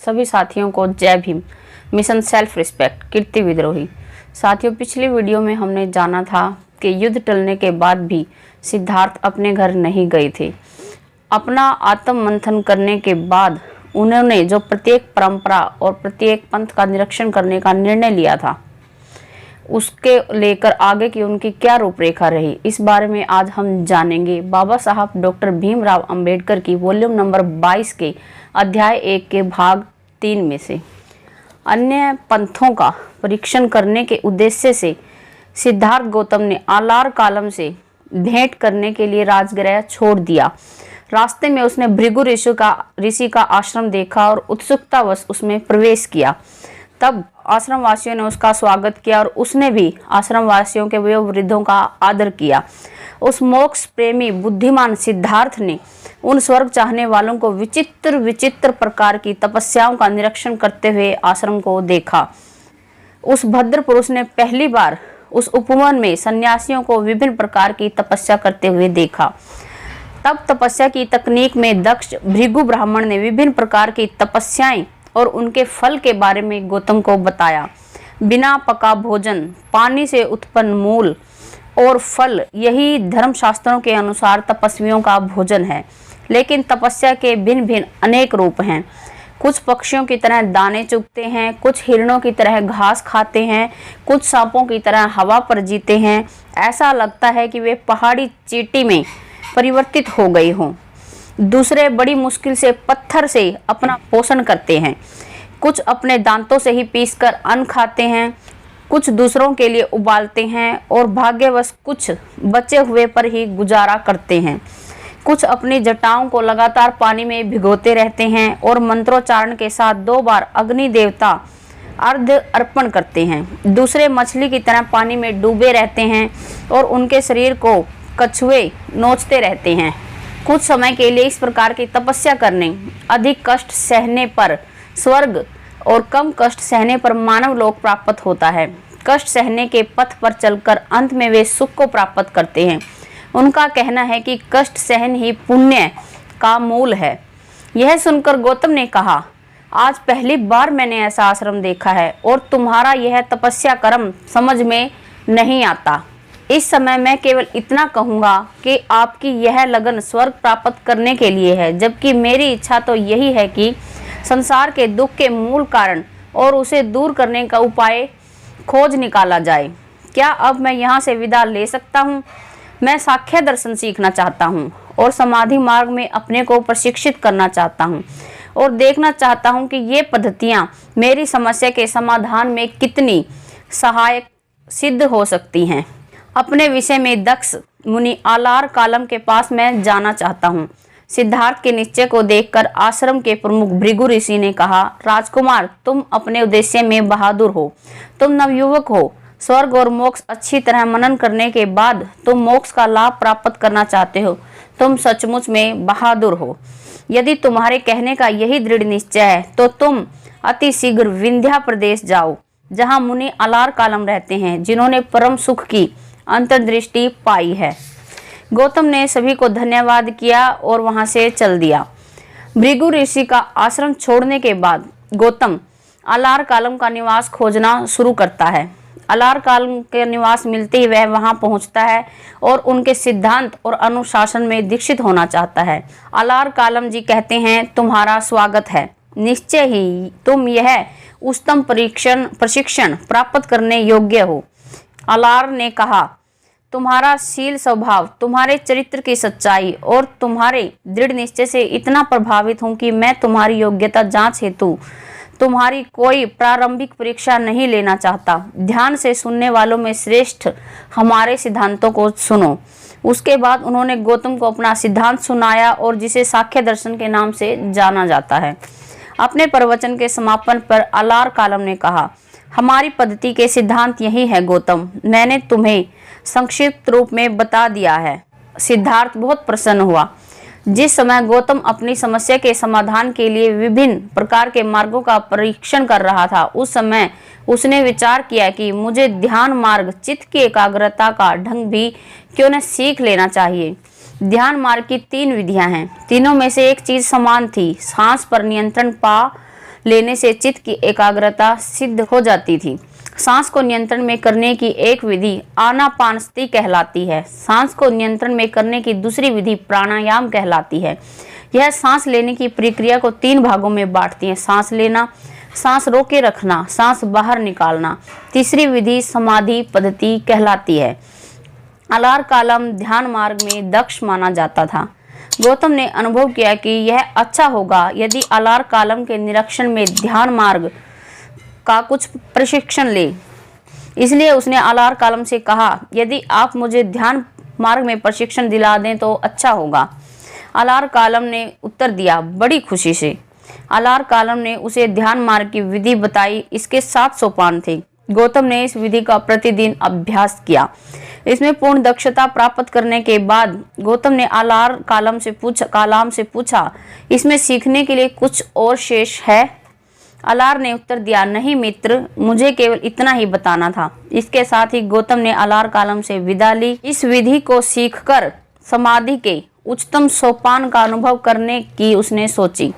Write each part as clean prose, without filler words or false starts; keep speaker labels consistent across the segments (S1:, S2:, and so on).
S1: सभी साथियों को जय भीम। मिशन सेल्फ रिस्पेक्ट कीर्ति विद्रोही। साथियों, पिछली वीडियो में हमने जाना था कि युद्ध टलने के बाद भी सिद्धार्थ अपने घर नहीं गए थे। अपना आत्म मंथन करने के बाद उन्होंने जो प्रत्येक परंपरा और प्रत्येक पंथ का निरीक्षण करने का निर्णय लिया था, उसके लेकर आगे की उनकी क्या रूपरेखा रही, इस बारे में आज हम जानेंगे। बाबा साहब डॉक्टर भीमराव अंबेडकर की वॉल्यूम नंबर 22 के अध्याय 1 के भाग 3 में से। अन्य पंथों का परीक्षण करने के उद्देश्य से सिद्धार्थ गौतम ने आलार कालम से भेंट करने के लिए राजगृह छोड़ दिया। रास्ते में उसने भृगु ऋषि का आश्रम देखा और उत्सुकतावश उसमें प्रवेश किया। तब आश्रम वासियों ने उसका स्वागत किया और उसने भी आश्रम वासियों के वयोवृद्धों का आदर किया। उस मोक्ष प्रेमी बुद्धिमान सिद्धार्थ ने उन स्वर्ग चाहने वालों को विचित्र विचित्र प्रकार की तपस्याओं का निरीक्षण करते हुए आश्रम को देखा। उस भद्र पुरुष ने पहली बार उस उपवन में सन्यासियों को विभिन्न प्रकार की तपस्या करते हुए देखा। तब तपस्या की तकनीक में दक्ष भृगु ब्राह्मण ने विभिन्न प्रकार की तपस्याएं और उनके फल के बारे में गौतम को बताया। बिना पका भोजन, पानी से उत्पन्न मूल और फल, यही धर्मशास्त्रों के अनुसार तपस्वियों का भोजन है। लेकिन तपस्या के भिन्न भिन्न अनेक रूप हैं। कुछ पक्षियों की तरह दाने चुगते हैं, कुछ हिरणों की तरह घास खाते हैं, कुछ सांपों की तरह हवा पर जीते हैं। ऐसा लगता है कि वे पहाड़ी चींटी में परिवर्तित हो गए हों। दूसरे बड़ी मुश्किल से पत्थर से अपना पोषण करते हैं। कुछ अपने दांतों से ही पीसकर अन्न खाते हैं, कुछ दूसरों के लिए उबालते हैं और भाग्यवश कुछ बचे हुए पर ही गुजारा करते हैं। कुछ अपनी जटाओं को लगातार पानी में भिगोते रहते हैं और मंत्रोच्चारण के साथ 2 बार अग्नि देवता अर्घ्य अर्पण करते हैं। दूसरे मछली की तरह पानी में डूबे रहते हैं और उनके शरीर को कछुए नोचते रहते हैं। कुछ समय के लिए इस प्रकार की तपस्या करने, अधिक कष्ट सहने पर स्वर्ग और कम कष्ट सहने पर मानव लोक प्राप्त होता है। कष्ट सहने के पथ पर चलकर अंत में वे सुख को प्राप्त करते हैं। उनका कहना है कि कष्ट सहन ही पुण्य का मूल है। यह सुनकर गौतम ने कहा, आज पहली बार मैंने ऐसा आश्रम देखा है और तुम्हारा यह तपस्या कर्म समझ में नहीं आता। इस समय मैं केवल इतना कहूँगा कि आपकी यह लगन स्वर्ग प्राप्त करने के लिए है, जबकि मेरी इच्छा तो यही है कि संसार के दुख के मूल कारण और उसे दूर करने का उपाय खोज निकाला जाए। क्या अब मैं यहाँ से विदा ले सकता हूँ? मैं साख्य दर्शन सीखना चाहता हूँ और समाधि मार्ग में अपने को प्रशिक्षित करना चाहता हूँ और देखना चाहता हूँ कि ये पद्धतियाँ मेरी समस्या के समाधान में कितनी सहायक सिद्ध हो सकती हैं। अपने विषय में दक्ष मुनि आलार कालम के पास मैं जाना चाहता हूँ। सिद्धार्थ के निश्चय को देखकर आश्रम के प्रमुख भृगु ऋषि ने कहा, राजकुमार, तुम अपने उद्देश्य में बहादुर हो। तुम नवयुवक हो। स्वर्ग और मोक्ष अच्छी तरह मनन करने के बाद तुम मोक्ष का लाभ प्राप्त करना चाहते हो। तुम सचमुच में बहादुर हो। यदि तुम्हारे कहने का यही दृढ़ निश्चय है तो तुम अति शीघ्र विंध्या प्रदेश जाओ, जहाँ मुनि आलार कालम रहते हैं, जिन्होंने परम सुख की अंतर्दृष्टि पाई है। गौतम ने सभी को धन्यवाद किया और वहां से चल दिया। भृगु ऋषि का आश्रम छोड़ने के बाद गौतम आलार कालम का निवास खोजना शुरू करता है। आलार कालम के निवास मिलते ही वह वहां पहुंचता है और उनके सिद्धांत और अनुशासन में दीक्षित होना चाहता है। आलार कालम जी कहते हैं, तुम्हारा स्वागत है। निश्चय ही तुम यह उच्चतम प्रशिक्षण प्राप्त करने योग्य हो। आलार ने कहा, तुम्हारा शील स्वभाव, तुम्हारे चरित्र की सच्चाई और तुम्हारे दृढ़ निश्चय से इतना प्रभावित हूँ कि मैं तुम्हारी योग्यता जांच हेतु तुम्हारी कोई प्रारंभिक परीक्षा नहीं लेना चाहता। ध्यान से सुनने वालों में श्रेष्ठ हमारे सिद्धांतों को सुनो। उसके बाद उन्होंने गौतम को अपना सिद्धांत सुनाया और जिसे साख्य दर्शन के नाम से जाना जाता है। अपने प्रवचन के समापन पर आलार कालम ने कहा, हमारी पद्धति के सिद्धांत यही है गौतम। मैंने तुम्हें संक्षिप्त रूप में बता दिया है। सिद्धार्थ बहुत प्रसन्न हुआ। जिस समय गौतम अपनी समस्या के समाधान के लिए विभिन्न प्रकार के मार्गों का परीक्षण कर रहा था, उस समय उसने विचार किया कि मुझे ध्यान मार्ग, चित्त की एकाग्रता का ढंग भी क्यों न सीख लेना चाहिए। ध्यान मार्ग की 3 विधियां हैं। तीनों में से एक चीज समान थी, सांस पर नियंत्रण पा लेने से चित्त की एकाग्रता सिद्ध हो जाती थी। सांस को नियंत्रण में करने की एक विधि आनापानसती कहलाती है। सांस को नियंत्रण में करने की दूसरी विधि प्राणायाम कहलाती है। यह सांस लेने की प्रक्रिया को 3 भागों में बांटती है: सांस लेना, सांस रोके रखना, सांस बाहर निकालना। तीसरी विधि समाधि पद्धति कहलाती है। अलार कालम ध्यान मार्ग में दक्ष माना जाता था। गौतम ने अनुभव किया कि यह अच्छा होगा यदि अलार कालम के निरीक्षण में ध्यान मार्ग का कुछ प्रशिक्षण ले। इसलिए उसने अलार कालम से कहा, यदि आप मुझे ध्यान मार्ग में प्रशिक्षण दिला दें तो अच्छा होगा। अलार कालम ने उत्तर दिया, बड़ी खुशी से। अलार कालम ने उसे ध्यान मार्ग की विधि बताई। इसके 7 सोपान थे। गौतम ने इस विधि का प्रतिदिन अभ्यास किया। इसमें पूर्ण दक्षता प्राप्त करने के बाद गौतम ने अलार कालम से पूछा, इसमें सीखने के लिए कुछ और शेष है? अलार ने उत्तर दिया, नहीं मित्र, मुझे केवल इतना ही बताना था। इसके साथ ही गौतम ने अलार कालम से विदा ली। इस विधि को सीखकर समाधि के उच्चतम सोपान का अनुभव करने की उसने सोची।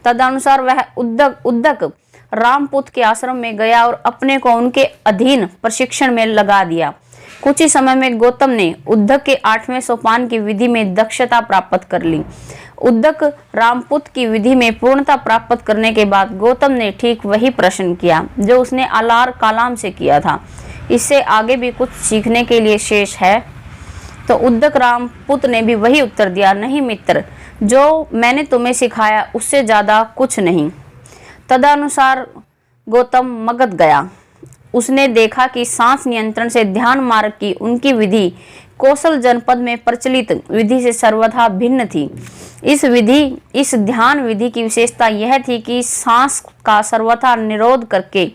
S1: तदनुसार वह उद्दक रामपुत के आश्रम में गया और अपने को उनके अधीन प्रशिक्षण में लगा दिया। कुछ ही समय में गौतम ने उद्दक के 8वें सोपान की विधि में दक्षता प्राप्त कर ली। उद्दक रामपुत की विधि में पूर्णता प्राप्त करने के बाद गौतम ने ठीक वही प्रश्न किया जो उसने अलार कालम से किया था। इससे आगे भी कुछ सीखने के लिए शेष है? तो उद्दक रामपुत ने भी वही उत्तर दिया, नहीं मित्र, जो मैंने तुम्हें सिखाया उससे ज्यादा कुछ नहीं। तदनुसार गौतम मगध गया। उसने देखा कि सांस नियंत्रण से ध्यान मार्ग की उनकी विधि कौशल जनपद में प्रचलित विधि से सर्वथा भिन्न थी। इस ध्यान विधि की विशेषता यह थी कि सांस का सर्वथा निरोध करके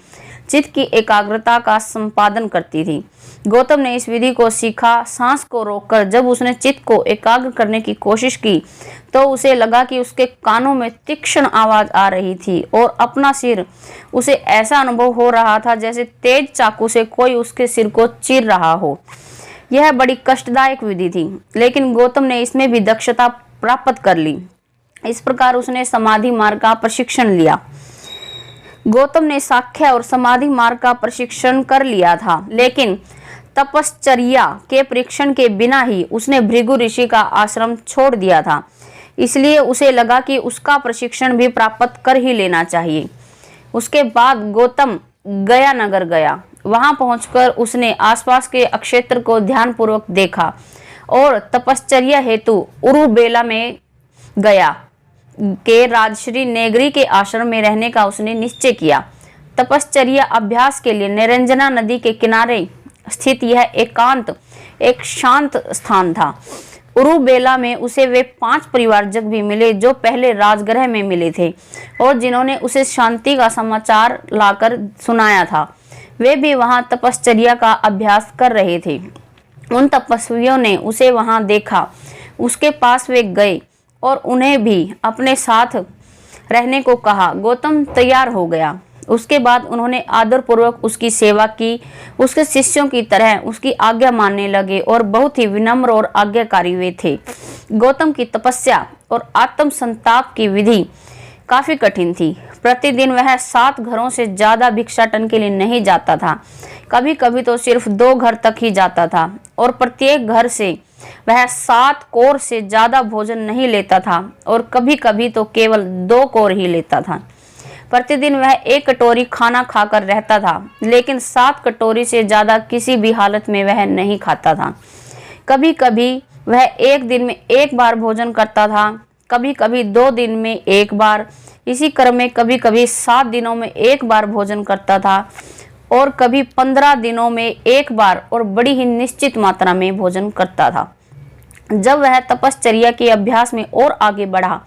S1: चित्त की एकाग्रता का संपादन करती थी। गौतम ने इस विधि को सीखा। सांस को रोककर जब उसने चित्त को एकाग्र करने की कोशिश की तो उसे लगा कि उसके कानों में तीक्ष्ण आवाज आ रही थी और अपना सिर उसे ऐसा अनुभव हो रहा था जैसे तेज चाकू से कोई उसके सिर को चीर रहा हो। यह बड़ी कष्टदायक विधि थी, लेकिन गौतम ने इसमें भी दक्षता प्राप्त कर ली। इस प्रकार उसने समाधि मार्ग का प्रशिक्षण लिया। गौतम ने साख्य और समाधि मार्ग का प्रशिक्षण कर लिया था, लेकिन तपश्चर्या के परीक्षण के बिना ही उसने भृगु ऋषि का आश्रम छोड़ दिया था। इसलिए उसे लगा कि उसका प्रशिक्षण भी प्राप्त कर ही लेना चाहिए। उसके बाद गौतम गया नगर गया। वहां पहुंचकर उसने आसपास के क्षेत्र को ध्यानपूर्वक देखा और तपश्चर्या हेतु उरुबेला में गया के राजश्री नेगरी के आश्रम में रहने का उसने निश्चय किया। तपश्चर्या अभ्यास के लिए निरंजना नदी के किनारे स्थित यह एक शांत स्थान था। उरुबेला में उसे वे 5 परिवारजक भी मिले जो पहले राजगृह में मिले थे और जिन्होंने उसे शांति का समाचार लाकर सुनाया था। वे भी वहां तपश्चर्या का अभ्यास कर रहे थे। उन तपस्वियों ने उसे वहां देखा। उसके पास वे गए और उन्हें भी अपने साथ रहने को कहा। गौतम तैयार हो गया। उसके बाद उन्होंने आदरपूर्वक उसकी सेवा की। उसके शिष्यों की तरह उसकी आज्ञा मानने लगे और बहुत ही विनम्र और आज्ञाकारी वे थे। गौतम की तपस्या और आत्म संताप की विधि काफी कठिन थी। प्रतिदिन वह 7 घरों से ज्यादा भिक्षाटन के लिए नहीं जाता था। कभी कभी तो सिर्फ 2 घर तक ही जाता था और प्रत्येक घर से वह 7 कोर से ज्यादा भोजन नहीं लेता था और कभी कभी तो केवल 2 कोर ही लेता था। प्रतिदिन वह 1 कटोरी खाना खाकर रहता था, लेकिन 7 कटोरी से ज्यादा किसी भी हालत में वह नहीं खाता था। कभी कभी वह 1 दिन में 1 बार भोजन करता था, कभी कभी 2 दिन में 1 बार। इसी क्रम में कभी कभी 7 दिनों में 1 बार भोजन करता था और कभी 15 दिनों में 1 बार और बड़ी ही निश्चित मात्रा में भोजन करता था। जब वह तपश्चर्या के अभ्यास में और आगे बढ़ा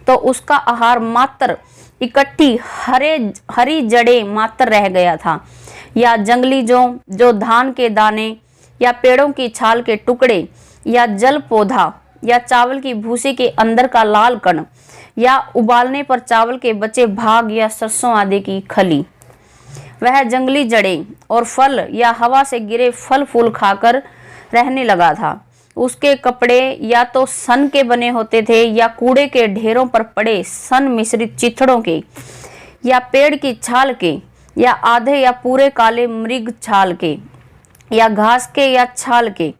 S1: तो उसका आहार मात्र इकट्ठी हरी जड़ें मात्र रह गया था, या जंगली जो धान के दाने या पेड़ों की छाल के टुकड़े या जल पौधा या चावल की भूसी के अंदर का लाल कण या उबालने पर चावल के बचे भाग या सरसों आदि की खली। वह जंगली जड़ें और फल या हवा से गिरे फल फूल खाकर रहने लगा था। उसके कपड़े या तो सन के बने होते थे या कूड़े के ढेरों पर पड़े सन मिश्रित चिथड़ों के। या पेड़ की छाल के, या आधे या पूरे काले मृग छाल के, या घास के या छाल के,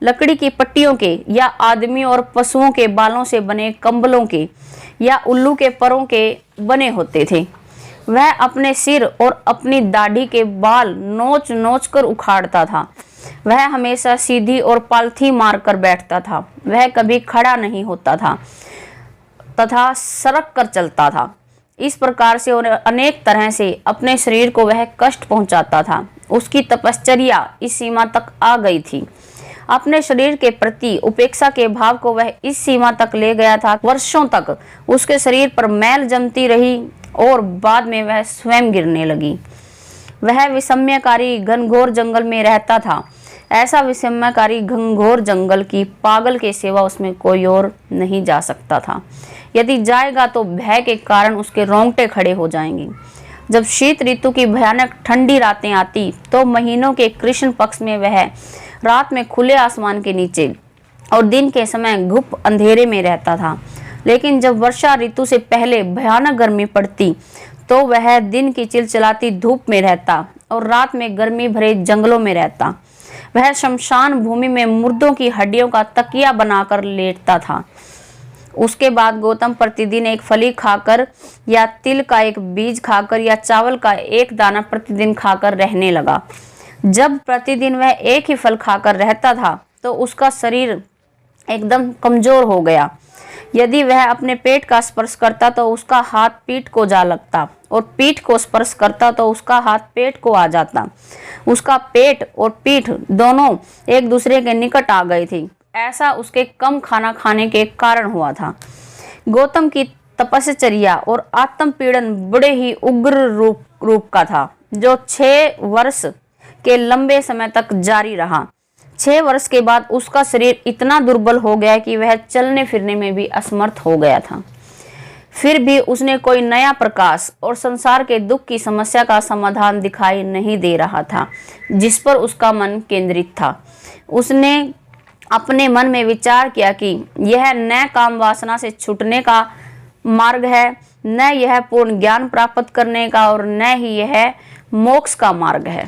S1: लकड़ी की पट्टियों के, या आदमी और पशुओं के बालों से बने कंबलों के, या उल्लू के परों के बने होते थे। वह अपने सिर और अपनी दाढ़ी के बाल नोच नोच कर उखाड़ता था। वह हमेशा सीधी और पालथी मारकर बैठता था। वह कभी खड़ा नहीं होता था तथा सरक कर चलता था। इस प्रकार से और अनेक तरह से अपने शरीर को वह कष्ट पहुंचाता था। उसकी तपश्चर्या इस सीमा तक आ गई थी। अपने शरीर के प्रति उपेक्षा के भाव को वह इस सीमा तक ले गया था। वर्षों तक उसके शरीर पर मैल जमती रही और बाद में वह स्वयं गिरने लगी। वह विषम्यकारी घनघोर जंगल में रहता था। ऐसा विषम्यकारी घनघोर जंगल की पागल के सिवा उसमें कोई और नहीं जा सकता था। यदि जाएगा तो भय के कारण उसके रोंगटे खड़े हो जाएंगे। जब शीत ऋतु की भयानक ठंडी रातें आती तो महीनों के कृष्ण पक्ष में वह रात में खुले आसमान के नीचे और दिन के समय घुप अंधेरे में रहता था। लेकिन जब वर्षा ऋतु से पहले भयानक गर्मी पड़ती तो वह दिन की चिलचिलाती धूप में रहता और रात में गर्मी भरे जंगलों में रहता। वह शमशान भूमि में मुर्दों की हड्डियों का तकिया बनाकर लेटता था। उसके बाद गौतम प्रतिदिन एक फली खाकर या तिल का एक बीज खाकर या चावल का एक दाना प्रतिदिन खाकर रहने लगा। जब प्रतिदिन वह एक ही फल खाकर रहता था तो उसका शरीर एकदम कमजोर हो गया। यदि वह अपने पेट का स्पर्श करता तो उसका हाथ पीठ को जा लगता और पीठ को स्पर्श करता तो उसका हाथ पेट को आ जाता। उसका पेट और पीठ दोनों एक दूसरे के निकट आ गए थे। ऐसा उसके कम खाना खाने के कारण हुआ था। गौतम की तपस्या और आत्म पीड़न बड़े ही उग्र रूप का था, जो 6 वर्ष के लंबे समय तक जारी रहा। 6 वर्ष के बाद उसका शरीर इतना दुर्बल हो गया कि वह चलने फिरने में भी असमर्थ हो गया था। फिर भी उसने कोई नया प्रकाश और संसार के दुख की समस्या का समाधान दिखाई नहीं दे रहा था जिस पर उसका मन केंद्रित था। उसने अपने मन में विचार किया कि यह न काम वासना से छूटने का मार्ग है, न यह पूर्ण ज्ञान प्राप्त करने का और न ही यह मोक्ष का मार्ग है।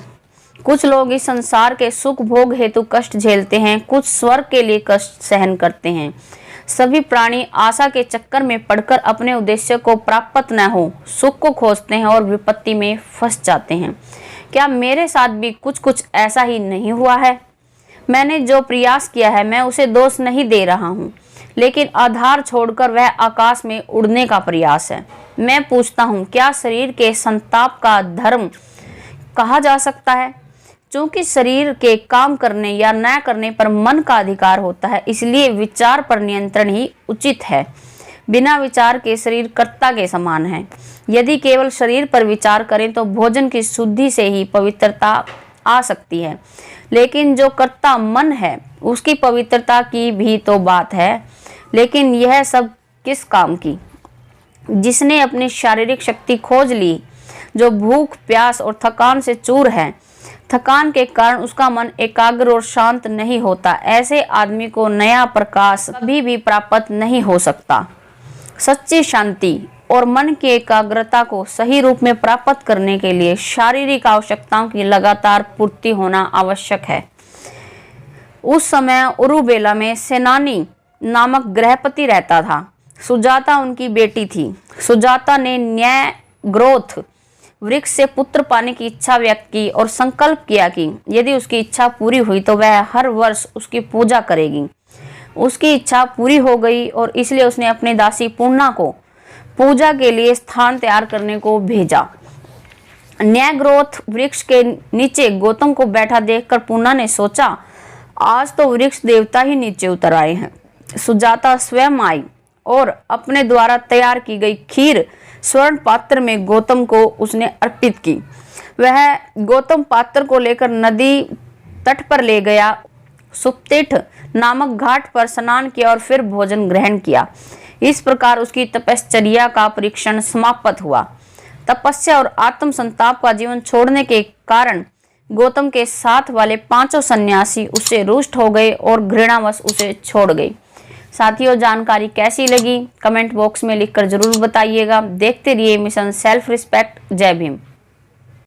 S1: कुछ लोग इस संसार के सुख भोग हेतु कष्ट झेलते हैं, कुछ स्वर्ग के लिए कष्ट सहन करते हैं। सभी प्राणी आशा के चक्कर में पड़कर अपने उद्देश्य को प्राप्त न हो सुख को खोजते हैं और विपत्ति में फंस जाते हैं। क्या मेरे साथ भी कुछ ऐसा ही नहीं हुआ है? मैंने जो प्रयास किया है मैं उसे दोष नहीं दे रहा हूँ, लेकिन आधार छोड़कर वह आकाश में उड़ने का प्रयास है। मैं पूछता हूँ, क्या शरीर के संताप का धर्म कहा जा सकता है? चूंकि शरीर के काम करने या न करने पर मन का अधिकार होता है, इसलिए विचार पर नियंत्रण ही उचित है। बिना विचार के शरीर कर्ता के समान है। यदि केवल शरीर पर विचार करें तो भोजन की शुद्धि से ही पवित्रता आ सकती है, लेकिन जो कर्ता मन है उसकी पवित्रता की भी तो बात है। लेकिन यह सब किस काम की? जिसने अपनी शारीरिक शक्ति खोज ली, जो भूख प्यास और थकान से चूर है, थकान के कारण उसका मन एकाग्र और शांत नहीं होता, ऐसे आदमी को नया प्रकाश कभी भी प्राप्त नहीं हो सकता। सच्ची शांति और मन की एकाग्रता को सही रूप में प्राप्त करने के लिए शारीरिक आवश्यकताओं की लगातार पूर्ति होना आवश्यक है। उस समय उरुबेला में सेनानी नामक गृहपति रहता था। सुजाता उनकी बेटी थी। सुजाता ने न्यायग्रोथ वृक्ष से पुत्र पाने की इच्छा व्यक्त की और संकल्प किया कि यदि उसकी इच्छा पूरी हुई तो वह हर वर्ष उसकी पूजा करेगी। उसकी इच्छा पूरी हो गई और इसलिए उसने अपनी दासी पूर्णा को पूजा के लिए स्थान तैयार करने को भेजा। न्यायग्रोथ वृक्ष के नीचे गौतम को बैठा देखकर पूर्णा ने सोचा, आज तो वृक्ष देवता ही नीचे उतर आए हैं। सुजाता स्वयं आई और अपने द्वारा तैयार की गई खीर स्वर्ण पात्र में गौतम को उसने अर्पित की। वह गौतम पात्र को लेकर नदी तट पर ले गया, सुप्तिठ नामक घाट पर स्नान किया और फिर भोजन ग्रहण किया। इस प्रकार उसकी तपश्चर्या का परीक्षण समाप्त हुआ। तपस्या और आत्म संताप का जीवन छोड़ने के कारण गौतम के साथ वाले 5 सन्यासी उससे रुष्ट हो गए और घृणावश उसे छोड़ गए। साथियों, जानकारी कैसी लगी कमेंट बॉक्स में लिखकर जरूर बताइएगा। देखते रहिए मिशन सेल्फ रिस्पेक्ट। जय भीम।